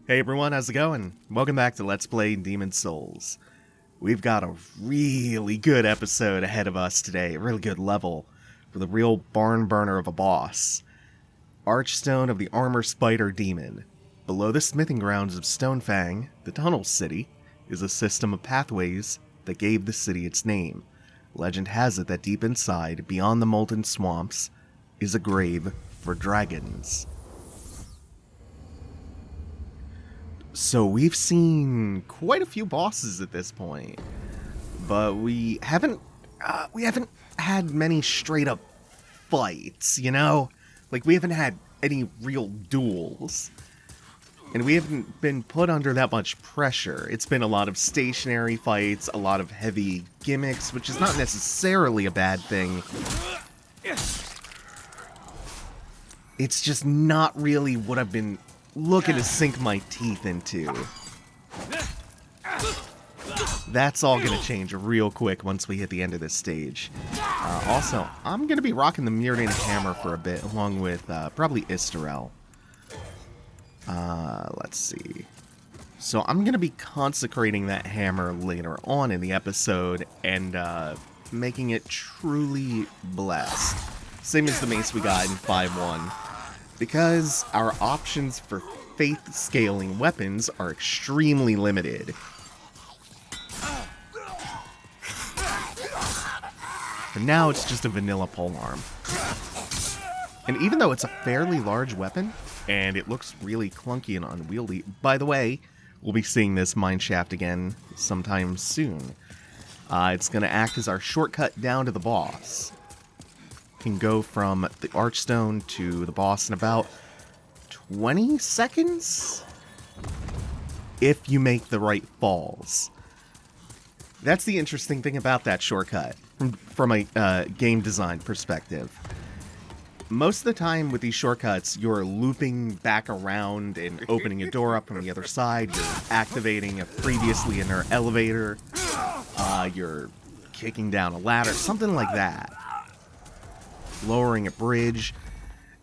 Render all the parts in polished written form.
Hey everyone, how's it going? Welcome back to Let's Play Demon's Souls. We've got a really good episode ahead of us today, a really good level for the real barn burner of a boss. Archstone of the Armor Spider Demon. Below the smithing grounds of Stonefang, the Tunnel City, is a system of pathways that gave the city its name. Legend has it that deep inside, beyond the molten swamps, is a grave for dragons. So we've seen quite a few bosses at this point, but we haven't had many straight up fights, you know? Like, we haven't had any real duels, and we haven't been put under that much pressure. It's been a lot of stationary fights, a lot of heavy gimmicks, which is not necessarily a bad thing. It's just not really what I've been looking to sink my teeth into. That's all going to change real quick once we hit the end of this stage. Also, I'm going to be rocking the Mirrodin Hammer for a bit, along with probably Istarel. Let's see. So I'm going to be consecrating that hammer later on in the episode and making it truly blessed. Same as the mace we got in 5.1. Because our options for faith scaling weapons are extremely limited. For now, it's just a vanilla polearm. And even though it's a fairly large weapon, and it looks really clunky and unwieldy, by the way, we'll be seeing this mineshaft again sometime soon. It's going to act as our shortcut down to the boss. Can go from the archstone to the boss in about 20 seconds if you make the right falls. That's the interesting thing about that shortcut from a game design perspective. Most of the time with these shortcuts, you're looping back around and opening a door up from the other side. You're activating a previously inert elevator. You're kicking down a ladder, something like that. Lowering a bridge.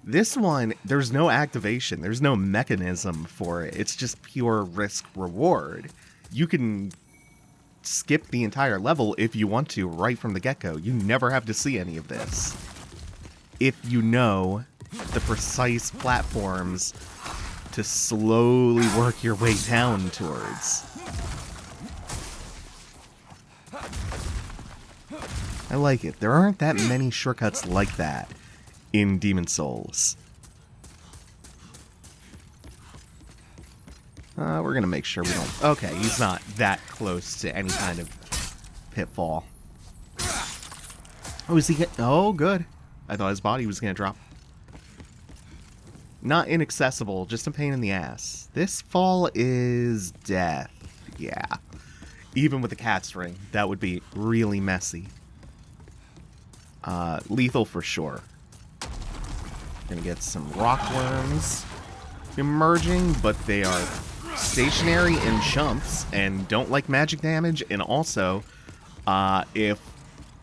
This one, there's no activation. There's no mechanism for it. It's just pure risk-reward. You can skip the entire level if you want to right from the get-go. You never have to see any of this. If you know the precise platforms to slowly work your way down towards. I like it. There aren't that many shortcuts like that in Demon's Souls. We're going to make sure we don't... Okay, he's not that close to any kind of pitfall. Oh, is he... Oh, good. I thought his body was going to drop. Not inaccessible, just a pain in the ass. This fall is death. Yeah. Even with the cat's ring, that would be really messy. Lethal for sure. Gonna get some rock worms emerging, but they are stationary and chumps and don't like magic damage. And also, if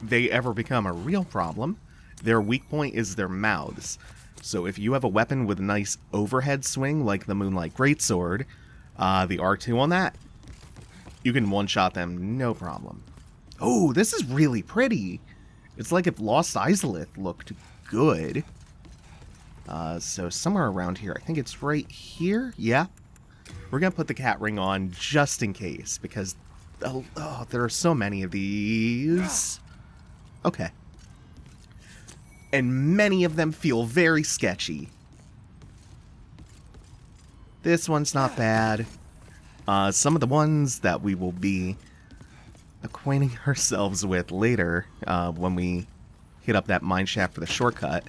they ever become a real problem, their weak point is their mouths. So if you have a weapon with a nice overhead swing, like the Moonlight Greatsword, the R2 on that, you can one-shot them, no problem. Oh, this is really pretty. It's like if Lost Izalith looked good. So somewhere around here. I think it's right here. Yeah. We're going to put the cat ring on just in case. Because there are so many of these. Okay. And many of them feel very sketchy. This one's not bad. Some of the ones that we will be acquainting ourselves with later when we hit up that mineshaft for the shortcut.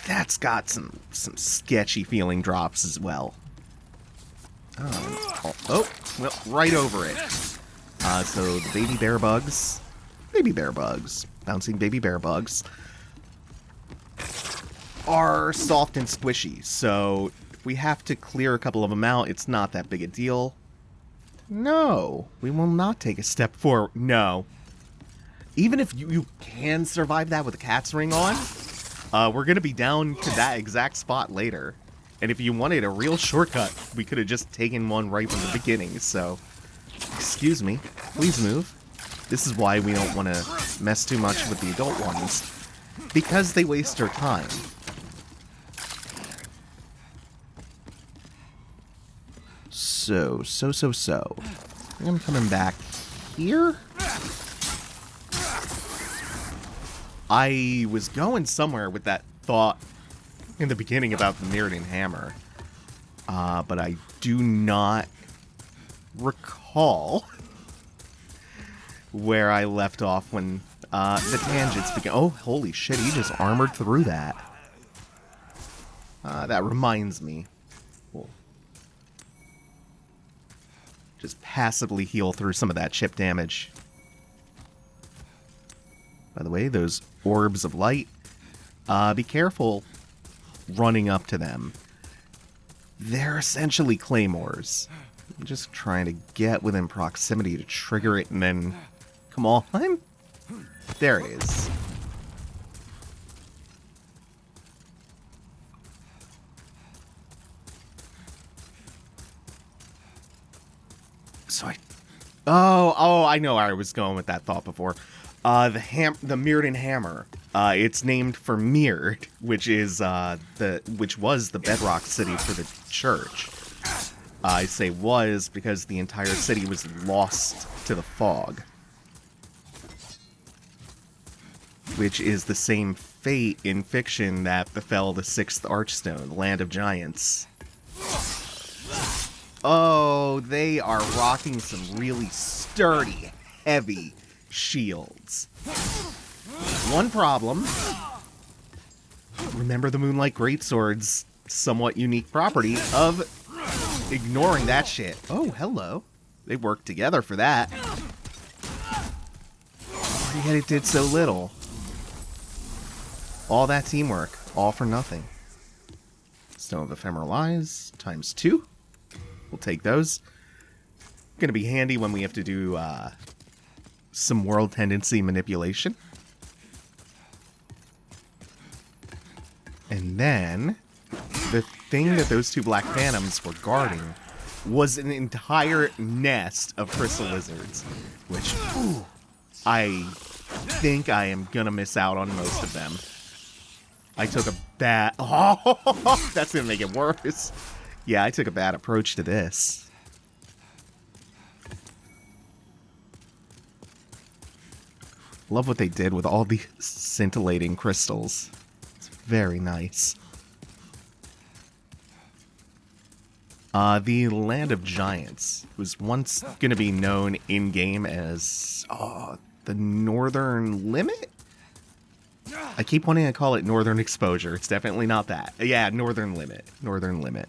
That's got some sketchy feeling drops as well. Oh, well, right over it. So the baby bear bugs, bouncing baby bear bugs, are soft and squishy. So if we have to clear a couple of them out, it's not that big a deal. No, we will not take a step forward. No. Even if you can survive that with a cat's ring on, we're going to be down to that exact spot later. And if you wanted a real shortcut, we could have just taken one right from the beginning, so... Excuse me. Please move. This is why we don't want to mess too much with the adult ones. Because they waste our time. So. I'm coming back here? I was going somewhere with that thought in the beginning about the mirrored hammer. But I do not recall where I left off when the tangents began. Oh, holy shit, he just armored through that. That reminds me. We'll just passively heal through some of that chip damage. By the way, those orbs of light, be careful running up to them. They're essentially claymores. I'm just trying to get within proximity to trigger it and then... Come on. There it is. So I know where I was going with that thought before. The mirrored hammer. It's named for Mirrored, which was the bedrock city for the church. I say was because the entire city was lost to the fog. Which is the same fate in fiction that befell the 6th Archstone, Land of Giants. Oh, they are rocking some really sturdy, heavy shields. One problem. Remember the Moonlight Greatsword's somewhat unique property of ignoring that shit. Oh, hello. They worked together for that. Yet it did so little. All that teamwork, all for nothing. Stone of Ephemeral Eyes, ×2. We'll take those. Gonna be handy when we have to do some world tendency manipulation. And then, the thing that those two Black Phantoms were guarding was an entire nest of crystal lizards, which, I think I am gonna miss out on most of them. I took a bad... Oh, that's gonna make it worse. Yeah, I took a bad approach to this. Love what they did with all the scintillating crystals. It's very nice. The Land of Giants was once going to be known in-game as the Northern Limit? I keep wanting to call it Northern Exposure. It's definitely not that. Yeah, Northern Limit. Northern Limit.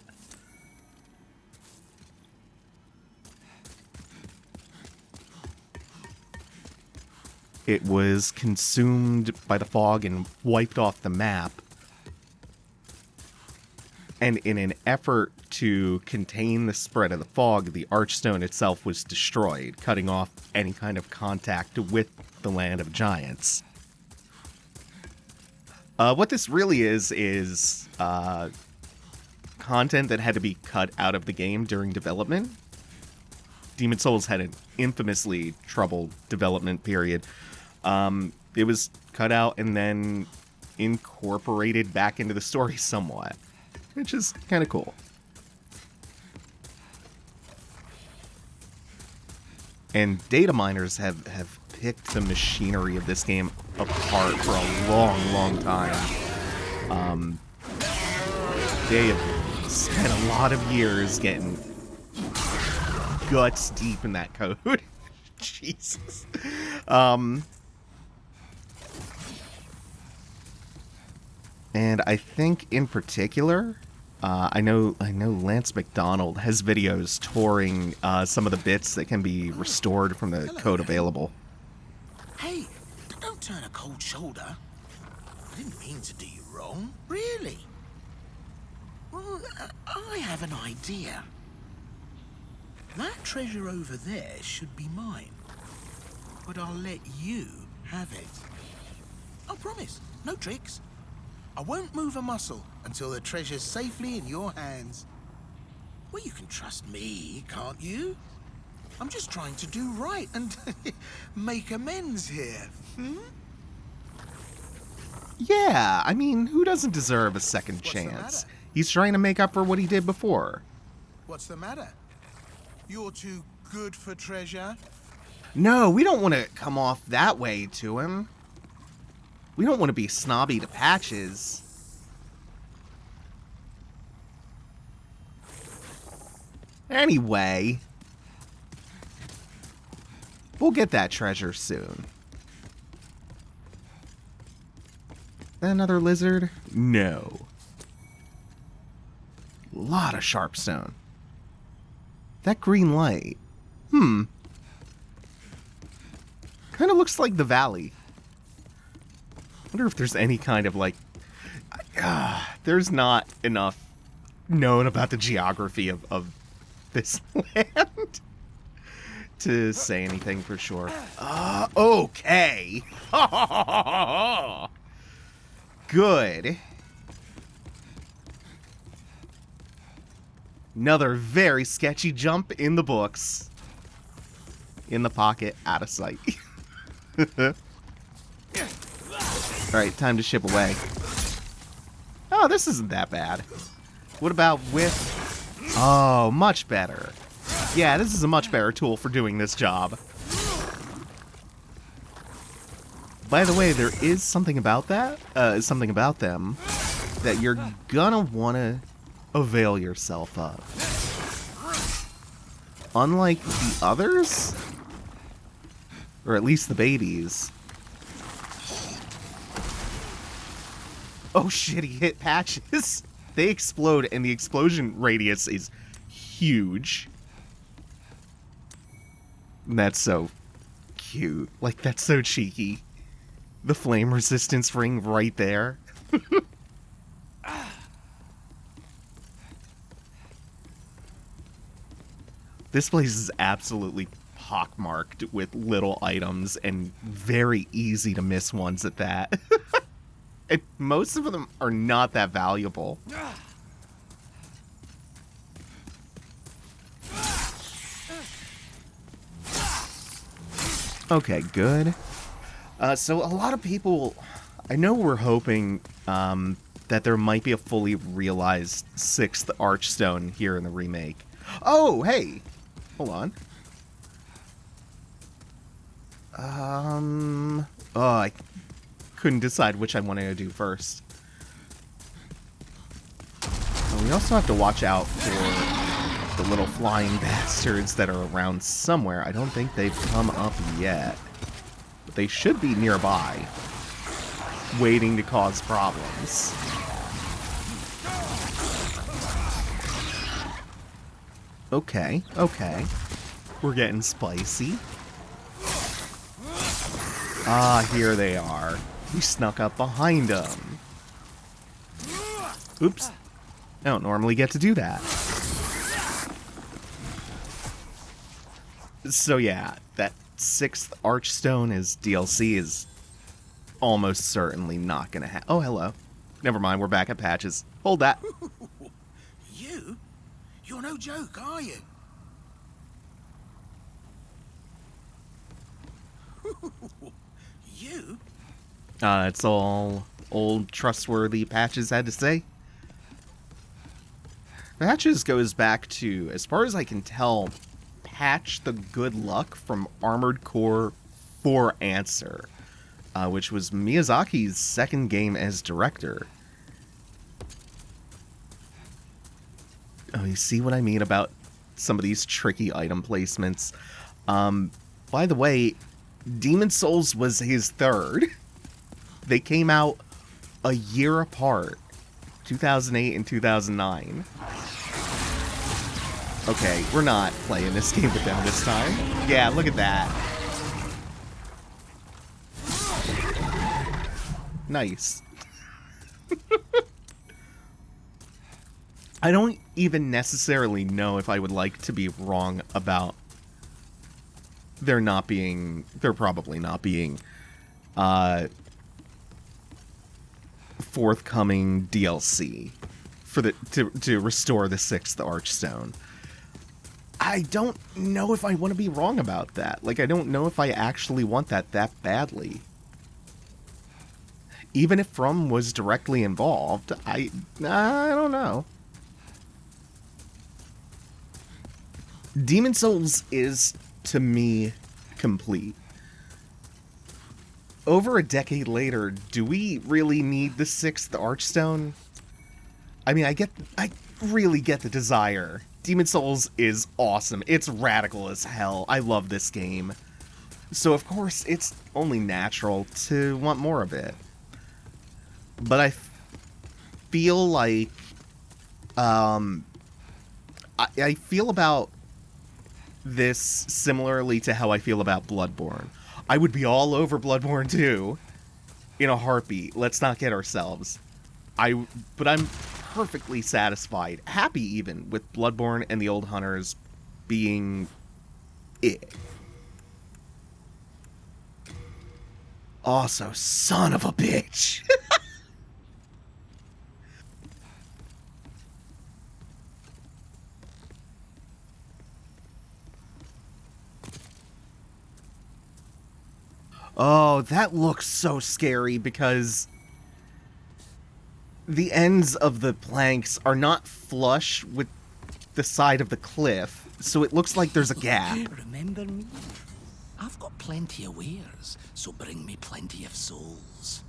It was consumed by the fog and wiped off the map. And in an effort to contain the spread of the fog, the archstone itself was destroyed, cutting off any kind of contact with the Land of Giants. What this really is content that had to be cut out of the game during development. Demon's Souls had an infamously troubled development period. It was cut out and then incorporated back into the story somewhat, which is kind of cool. And data miners have picked the machinery of this game apart for a long, long time. They have spent a lot of years getting guts deep in that code. Jesus. And I think in particular, I know Lance McDonald has videos touring some of the bits that can be restored from the code available. Hey, don't turn a cold shoulder. I didn't mean to do you wrong, really. Well, I have an idea. That treasure over there should be mine, but I'll let you have it. I promise, no tricks. I won't move a muscle until the treasure's safely in your hands. Well, you can trust me, can't you? I'm just trying to do right and make amends here. Hmm? Yeah, I mean, who doesn't deserve a second What's the chance? matter? He's trying to make up for what he did before. What's the matter? You're too good for treasure? No, we don't want to come off that way to him. We don't want to be snobby to Patches. Anyway, we'll get that treasure soon. Another lizard? No. Lot of sharpstone. That green light. Kind of looks like the valley. Wonder if there's any kind of like... there's not enough known about the geography of this land to say anything for sure. Okay. Good. Another very sketchy jump in the books. In the pocket, out of sight. Alright, time to ship away. Oh, this isn't that bad. What about with... Oh, much better. Yeah, this is a much better tool for doing this job. By the way, there is something about that, something about them, that you're gonna want to avail yourself of. Unlike the others, or at least the babies. Oh shit, he hit Patches. They explode, and the explosion radius is huge. That's so cute. Like, that's so cheeky. The flame resistance ring right there. This place is absolutely pockmarked with little items and very easy to miss ones at that. And most of them are not that valuable. Okay, good. So a lot of people, I know we're hoping that there might be a fully realized 6th archstone here in the remake. Oh, hey! Hold on. Oh, I couldn't decide which I wanted to do first. Oh, we also have to watch out for the little flying bastards that are around somewhere. I don't think they've come up yet. But they should be nearby, waiting to cause problems. Okay, okay. We're getting spicy. Ah, here they are. We snuck up behind them. Oops. I don't normally get to do that. So yeah, that 6th archstone as DLC is almost certainly not gonna happen. Oh, hello. Never mind, we're back at Patches. Hold that. You? You're no joke, are you? You? It's all old trustworthy Patches had to say. Patches goes back to, as far as I can tell, Patch the Good Luck from Armored Core 4 Answer, which was Miyazaki's second game as director. Oh, you see what I mean about some of these tricky item placements. By the way, Demon Souls was his third. They came out a year apart, 2008 and 2009. Okay, we're not playing this game with them this time. Yeah, look at that. Nice. I don't even necessarily know if I would like to be wrong about there probably not being forthcoming DLC for to restore the 6th Archstone. I don't know if I want to be wrong about that. Like, I don't know if I actually want that badly. Even if From was directly involved, I don't know. Demon Souls is, to me, complete. Over a decade later, do we really need the 6th Archstone? I mean, I really get the desire. Demon Souls is awesome. It's radical as hell. I love this game. So, of course, it's only natural to want more of it. But I feel like... I feel about this similarly to how I feel about Bloodborne. I would be all over Bloodborne 2 in a heartbeat. Let's not get ourselves. But I'm perfectly satisfied, happy even, with Bloodborne and the Old Hunters being it. Also, son of a bitch. Oh, that looks so scary because the ends of the planks are not flush with the side of the cliff, so it looks like there's a gap. Remember me? I've got plenty of wares, so bring me plenty of souls.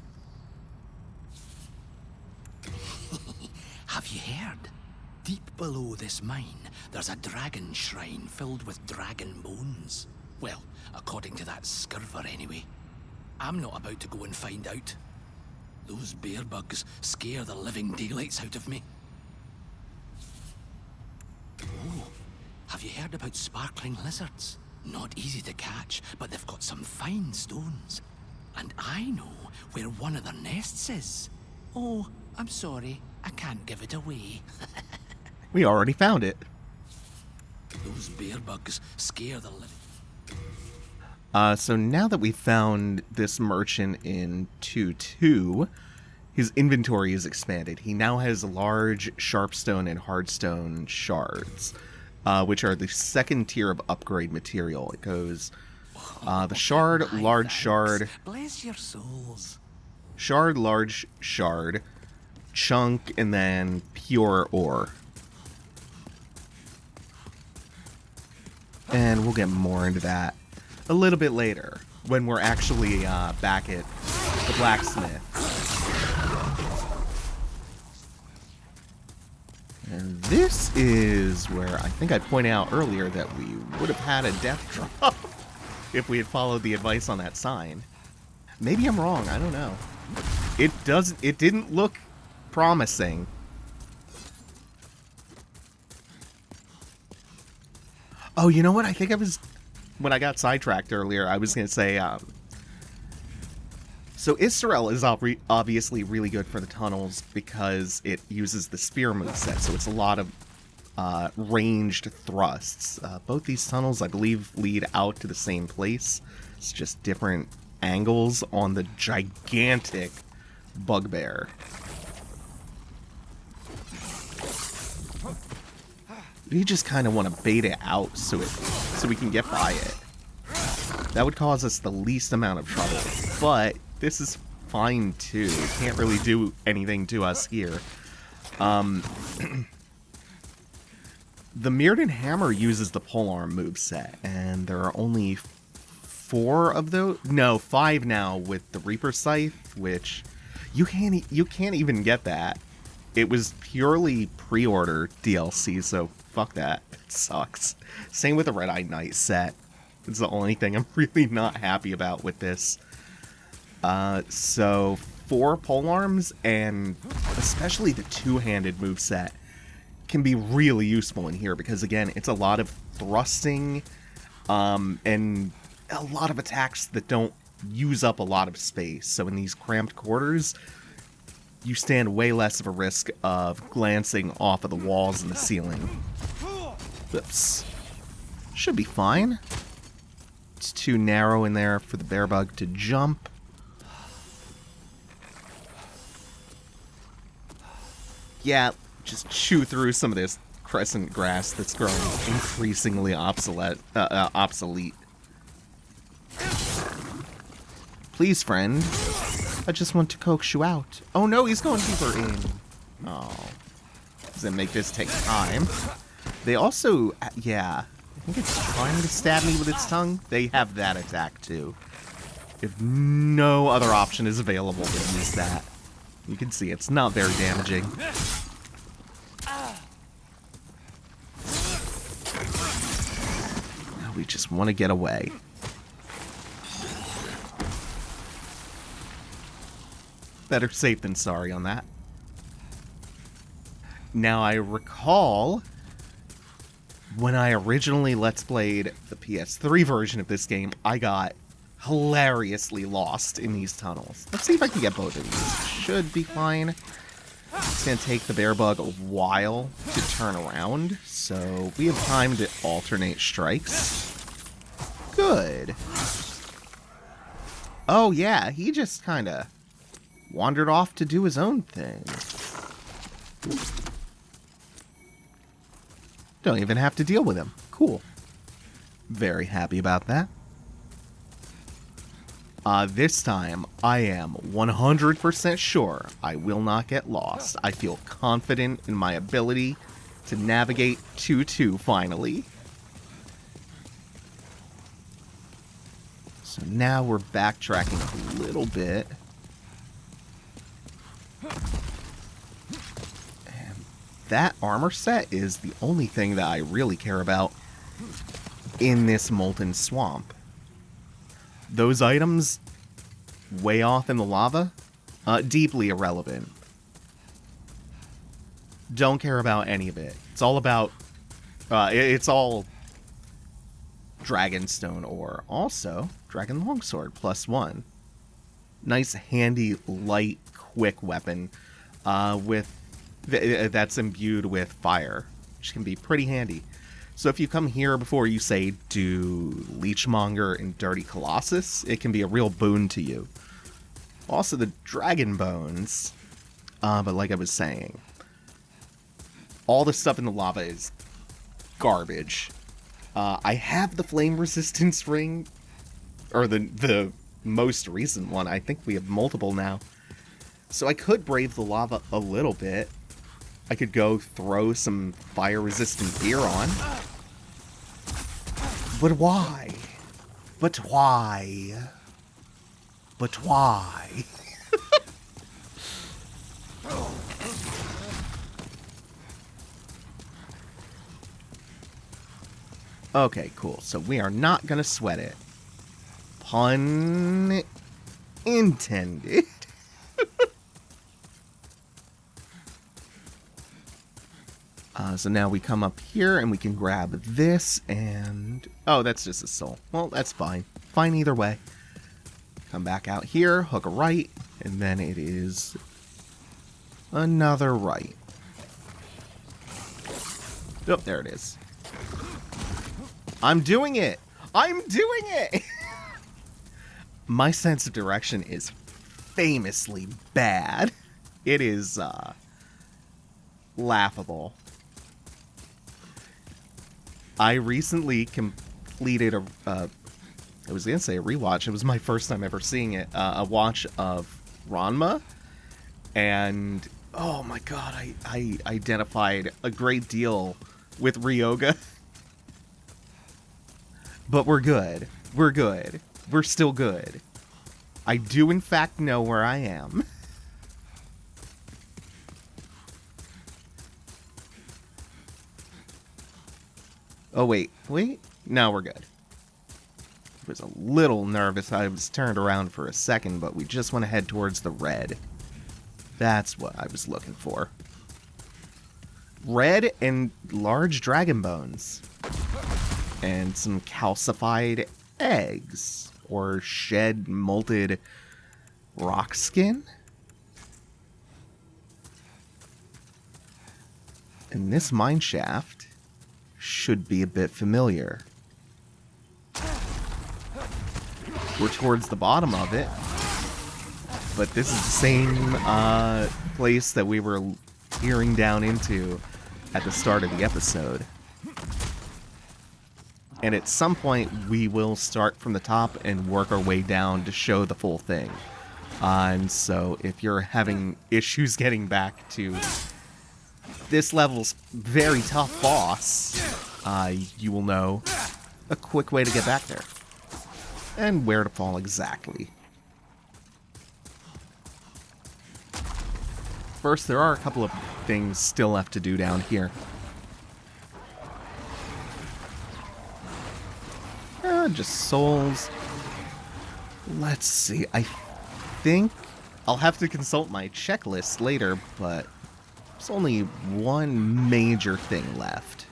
Have you heard? Deep below this mine, there's a dragon shrine filled with dragon bones. Well, according to that scurver anyway. I'm not about to go and find out. Those bear bugs scare the living daylights out of me. Oh, have you heard about sparkling lizards? Not easy to catch, but they've got some fine stones. And I know where one of their nests is. Oh, I'm sorry, I can't give it away. We already found it. Those bear bugs scare the living... So now that we've found this merchant in 2.2, his inventory is expanded. He now has large sharpstone and hardstone shards, which are the second tier of upgrade material. It goes the shard, large shard, bless your souls. Shard, large shard, chunk, and then pure ore. And we'll get more into that a little bit later, when we're actually back at the blacksmith. And this is where I think I pointed out earlier that we would have had a death drop if we had followed the advice on that sign. Maybe I'm wrong, I don't know. It didn't look promising. Oh, you know what? I think when I got sidetracked earlier, I was going to say, so Israel is obviously really good for the tunnels because it uses the spear moveset, so it's a lot of ranged thrusts. Both these tunnels, I believe, lead out to the same place. It's just different angles on the gigantic bugbear. We just kind of want to bait it out so we can get by it. That would cause us the least amount of trouble, but this is fine too. It can't really do anything to us here. The Mirrodin Hammer uses the polearm moveset, and there are only 4 of those. No, 5 now with the Reaper Scythe, which you can't even get that. It was purely pre-order DLC, so fuck that. It sucks. Same with the Red Eye Knight set. It's the only thing I'm really not happy about with this. So 4 polearms, and especially the two-handed moveset, can be really useful in here because, again, it's a lot of thrusting and a lot of attacks that don't use up a lot of space. So in these cramped quarters, you stand way less of a risk of glancing off of the walls and the ceiling. Oops. Should be fine. It's too narrow in there for the bear bug to jump. Yeah, just chew through some of this crescent grass that's growing increasingly obsolete. Please, friend. I just want to coax you out. Oh no, he's going deeper in. Oh. Does it make this take time? They also, yeah, I think it's trying to stab me with its tongue. They have that attack too. If no other option is available, to use that. You can see it's not very damaging. Now we just want to get away. Better safe than sorry on that. Now I recall when I originally Let's Played the PS3 version of this game, I got hilariously lost in these tunnels. Let's see if I can get both of these. Should be fine. It's going to take the bear bug a while to turn around, so we have time to alternate strikes. Good. Oh yeah, he just kind of wandered off to do his own thing. Don't even have to deal with him. Cool. Very happy about that. This time, I am 100% sure I will not get lost. I feel confident in my ability to navigate 2-2 finally. So now we're backtracking a little bit. And that armor set is the only thing that I really care about in this molten swamp. Those items way off in the lava, deeply irrelevant. Don't care about any of it. It's all about, it's all dragonstone ore. Also, dragon longsword +1. Nice, handy, light, quick weapon that's imbued with fire, which can be pretty handy. So if you come here before you, say, do Leechmonger and Dirty Colossus, it can be a real boon to you. Also, the Dragon Bones, but like I was saying, all the stuff in the lava is garbage. I have the Flame Resistance Ring, or the most recent one. I think we have multiple now. So I could brave the lava a little bit. I could go throw some fire-resistant gear on. But why? But why? But why? Okay, cool. So we are not gonna sweat it. Pun intended. So now we come up here and we can grab this and... Oh, that's just a soul. Well, that's fine. Fine either way. Come back out here, hook a right, and then it is another right. Oh, there it is. I'm doing it! I'm doing it! My sense of direction is famously bad. It is, laughable. I recently completed I was going to say a rewatch. It was my first time ever seeing it. A watch of Ranma. And, oh my god, I identified a great deal with Ryoga. But we're good. We're good. We're still good. I do, in fact, know where I am. Oh, wait. No, we're good. I was a little nervous. I was turned around for a second, but we just want to head towards the red. That's what I was looking for. Red and large dragon bones. And some calcified eggs. Or shed molted rock skin. And this mine shaft should be a bit familiar. We're towards the bottom of it, but this is the same place that we were peering down into at the start of the episode. And at some point, we will start from the top and work our way down to show the full thing. And so if you're having issues getting back to this level's very tough boss, you will know a quick way to get back there. And where to fall exactly. First, there are a couple of things still left to do down here. Just souls. Let's see. I think I'll have to consult my checklist later, but there's only one major thing left.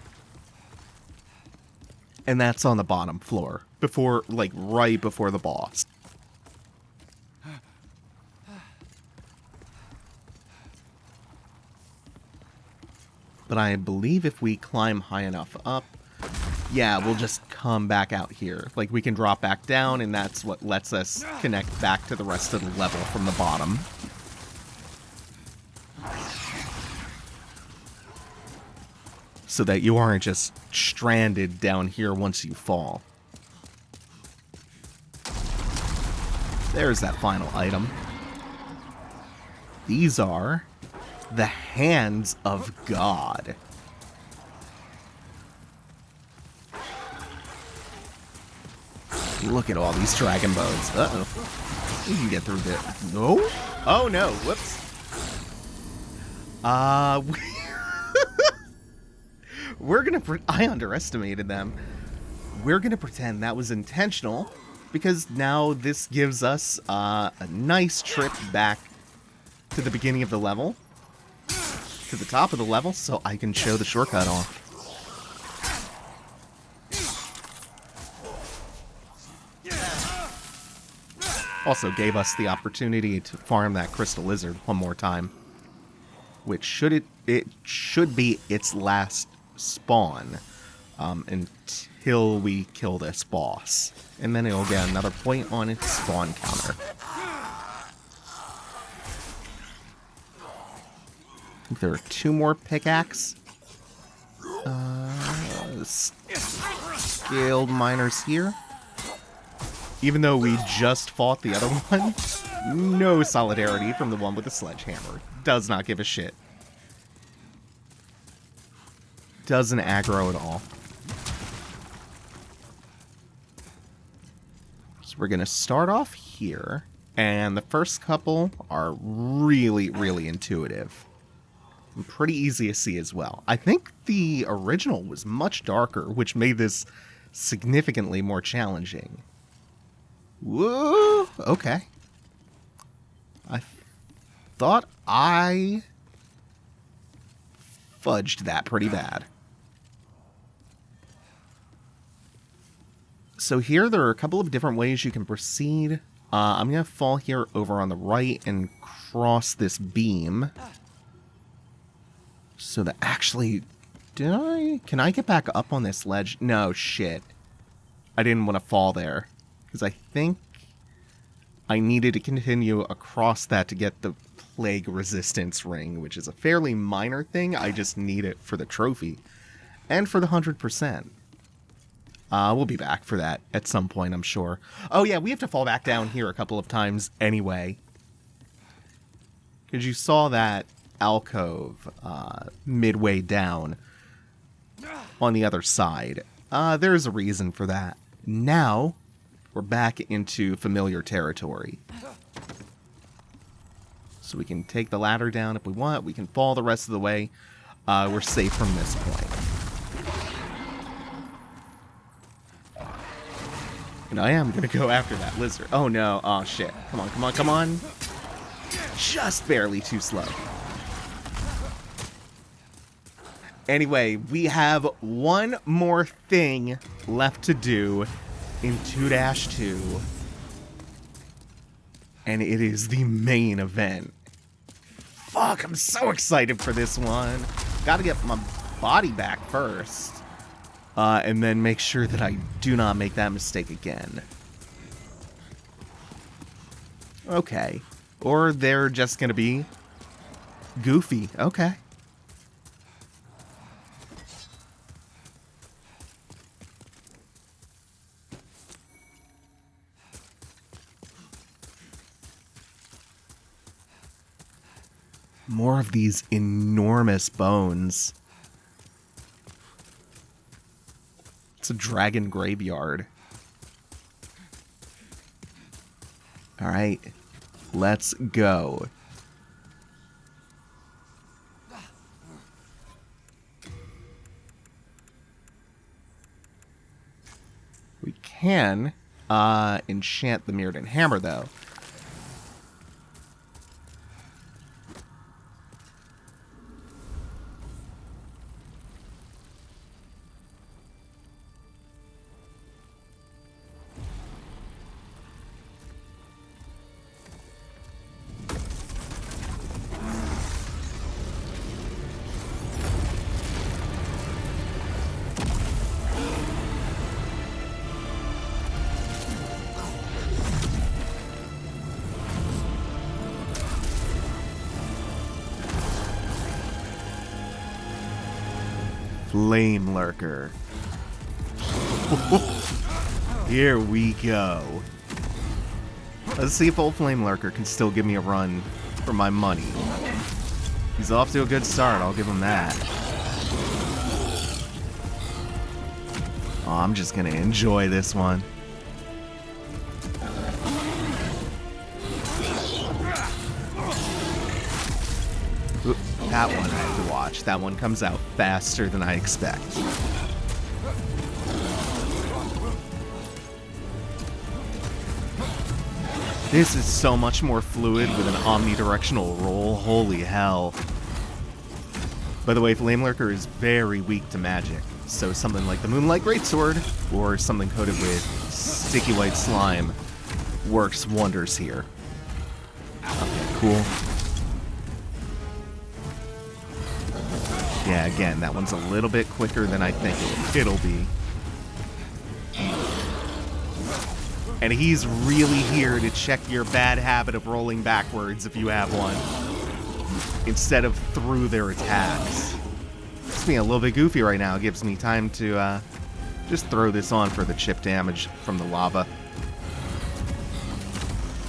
And that's on the bottom floor. Before, like, right before the boss. But I believe if we climb high enough up, yeah, we'll just come back out here. Like, we can drop back down, and that's what lets us connect back to the rest of the level from the bottom. So that you aren't just stranded down here once you fall. There's that final item. These are the hands of God. Look at all these dragon bones. Uh-oh. You can get through this. No? Oh, no. Whoops. We're gonna... I underestimated them. We're gonna pretend that was intentional, because now this gives us a nice trip back to the beginning of the level. To the top of the level, so I can show the shortcut off. Also gave us the opportunity to farm that crystal lizard one more time, which it should be its last spawn until we kill this boss, and then it'll get another point on its spawn counter. I think there are 2 more pickaxe scaled miners here. Even though we just fought the other one, no solidarity from the one with the sledgehammer. Does not give a shit. Doesn't aggro at all. So we're going to start off here, and the first couple are really, really intuitive. And pretty easy to see as well. I think the original was much darker, which made this significantly more challenging. Whoa, okay. I thought I fudged that pretty bad. So here there are a couple of different ways you can proceed. I'm going to fall here over on the right and cross this beam. So that actually... Can I get back up on this ledge? No, shit. I didn't want to fall there. Because I think I needed to continue across that to get the plague resistance ring, which is a fairly minor thing. I just need it for the trophy. And for the 100%. We'll be back for that at some point, I'm sure. Oh yeah, we have to fall back down here a couple of times anyway. Because you saw that alcove midway down on the other side. There's a reason for that. Now... we're back into familiar territory. So we can take the ladder down if we want. We can fall the rest of the way. We're safe from this point. And I am going to go after that lizard. Oh no. Oh shit. Come on, come on, come on. Just barely too slow. Anyway, we have one more thing left to do in 2-2, and it is the main event. Fuck, I'm so excited for this one. Gotta get my body back first, and then make sure that I do not make that mistake again. Okay, or they're just gonna be goofy. Okay, More of these enormous bones. It's a dragon graveyard. Alright, let's go. We can enchant the Mirrodin Hammer, though. Flamelurker. Here we go. Let's see if old Flamelurker can still give me a run for my money. He's off to a good start, I'll give him that. Oh, I'm just gonna enjoy this one. Oop, that one I have to watch. That one comes out faster than I expect. This is so much more fluid with an omnidirectional roll. Holy hell. By the way, Flamelurker is very weak to magic, so something like the Moonlight Greatsword or something coated with sticky white slime works wonders here. Okay, cool. Yeah, again, that one's a little bit quicker than I think it'll be. And he's really here to check your bad habit of rolling backwards if you have one, instead of through their attacks. It's being a little bit goofy right now. It gives me time to just throw this on for the chip damage from the lava.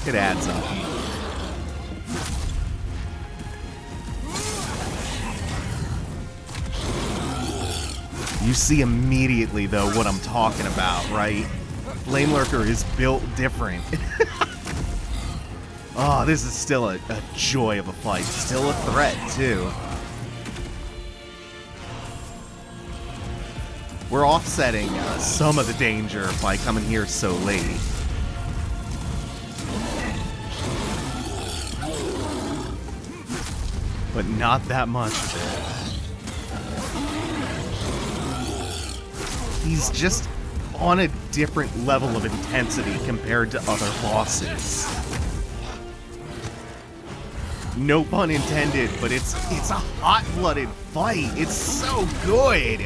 It adds up. You see immediately, though, what I'm talking about, right? Flamelurker is built different. Oh, this is still a joy of a fight. Still a threat, too. We're offsetting some of the danger by coming here so late. But not that much of it. He's just on a different level of intensity compared to other bosses. No pun intended, but it's a hot-blooded fight. It's so good.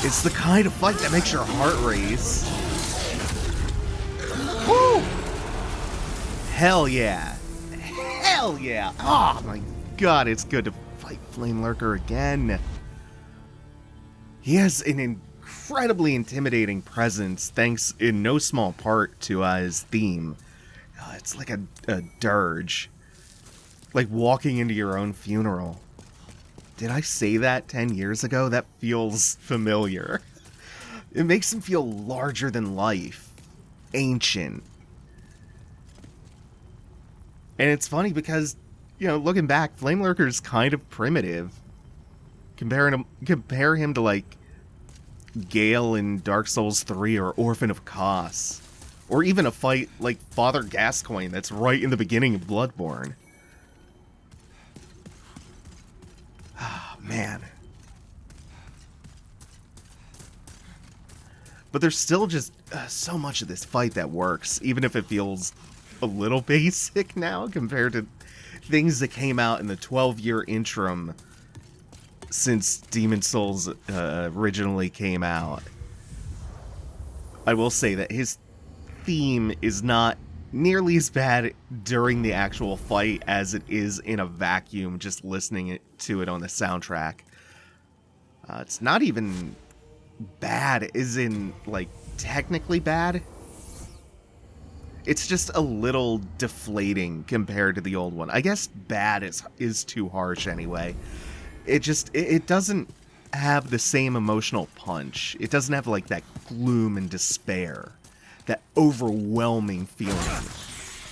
It's the kind of fight that makes your heart race. Woo! Hell yeah. Hell yeah. Oh my god, it's good to fight Flamelurker again. He has an incredibly intimidating presence, thanks in no small part to his theme. It's like a dirge. Like walking into your own funeral. Did I say that 10 years ago? That feels familiar. It makes him feel larger than life. Ancient. And it's funny because, you know, looking back, Flamelurker's kind of primitive. Compare him to, like, Gale in Dark Souls 3 or Orphan of Kos. Or even a fight like Father Gascoigne that's right in the beginning of Bloodborne. Ah, man. But there's still just so much of this fight that works, even if it feels a little basic now compared to things that came out in the 12-year interim since Demon's Souls originally came out. I will say that his theme is not nearly as bad during the actual fight as it is in a vacuum just listening to it on the soundtrack. It's not even bad, as in, like, technically bad. It's just a little deflating compared to the old one. I guess bad is too harsh anyway. It doesn't have the same emotional punch. It doesn't have like that gloom and despair, that overwhelming feeling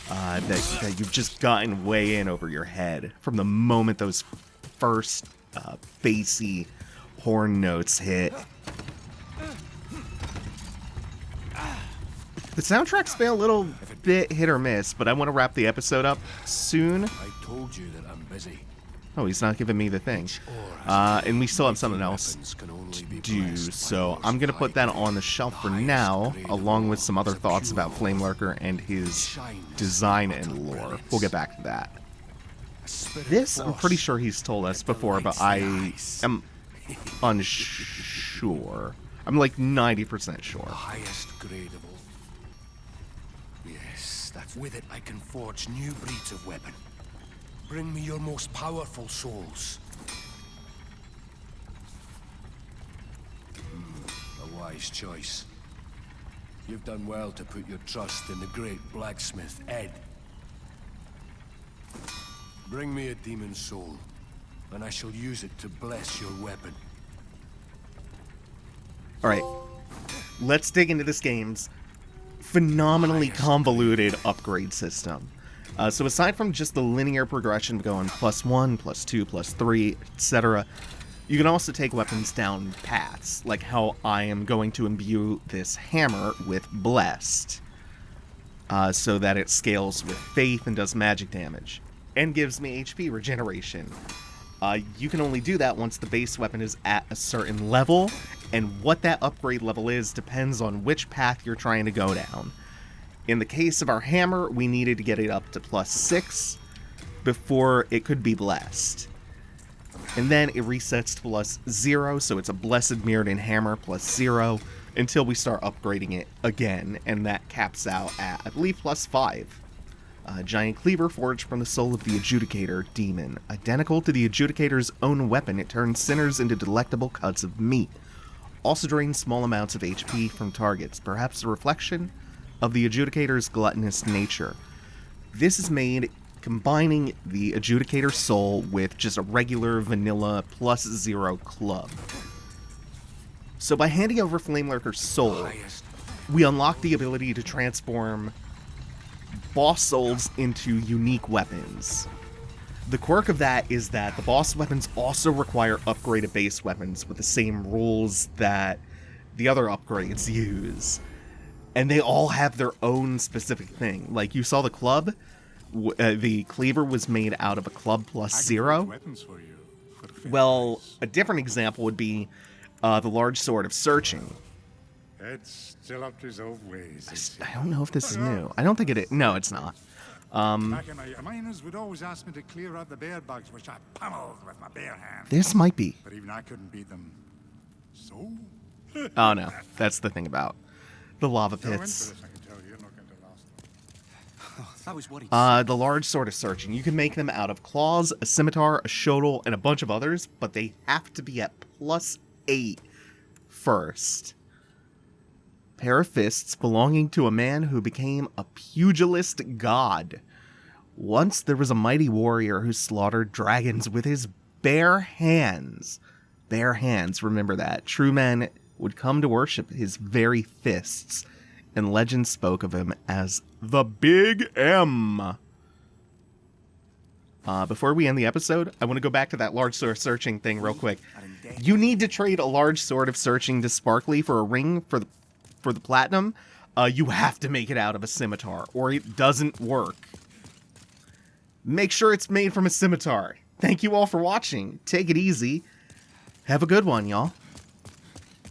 that you've just gotten way in over your head from the moment those first bassy horn notes hit. The soundtracks feel a little bit hit or miss, but I want to wrap the episode up soon. I told you that I'm busy. Oh, he's not giving me the thing. And we still have something else to do, so I'm going to put that on the shelf for now, along with some other thoughts about Flamelurker and his design and lore. We'll get back to that. This, I'm pretty sure he's told us before, but I am unsure. I'm like 90% sure. The highest grade of all. Yes, that's with it I can forge new breeds of weapon. Bring me your most powerful souls. A wise choice. You've done well to put your trust in the great blacksmith, Ed. Bring me a demon soul, and I shall use it to bless your weapon. Alright, let's dig into this game's phenomenally convoluted upgrade system. So aside from just the linear progression going +1, +2, +3, etc., you can also take weapons down paths, like how I am going to imbue this hammer with Blessed, so that it scales with Faith and does magic damage, and gives me HP regeneration. You can only do that once the base weapon is at a certain level, and what that upgrade level is depends on which path you're trying to go down. In the case of our hammer, we needed to get it up to +6 before it could be blessed. And then it resets to +0, so it's a blessed Mirrodin hammer +0 until we start upgrading it again, and that caps out at, I believe, +5. Giant cleaver forged from the soul of the Adjudicator demon. Identical to the Adjudicator's own weapon, it turns sinners into delectable cuts of meat. Also drains small amounts of HP from targets, perhaps a reflection of the Adjudicator's gluttonous nature. This is made combining the Adjudicator soul with just a regular vanilla +0 club. So by handing over Flamelurker's soul, we unlock the ability to transform boss souls into unique weapons. The quirk of that is that the boss weapons also require upgraded base weapons with the same rules that the other upgrades use. And they all have their own specific thing. Like, you saw the club? The cleaver was made out of a club +0. Well, a different example would be the large sword of searching. Ed's still up to his old ways. I don't know if this is new. I don't think it is. No, it's not. Back in my miners would always ask me to clear out the bear bugs, which I pummeled with my bare hands. This might be. But even I couldn't beat them. So? Oh no, that's the thing about the lava pits. The large sword of searching. You can make them out of claws, a scimitar, a shotel, and a bunch of others, but they have to be at +8 first. Pair of fists belonging to a man who became a pugilist god. Once there was a mighty warrior who slaughtered dragons with his bare hands. Bare hands, remember that. True men would come to worship his very fists, and legend spoke of him as the Big M. Before we end the episode, I want to go back to that large sword of searching thing real quick. You need to trade a large sword of searching to Sparkly for a ring for the platinum. You have to make it out of a scimitar, or it doesn't work. Make sure it's made from a scimitar. Thank you all for watching. Take it easy. Have a good one, y'all.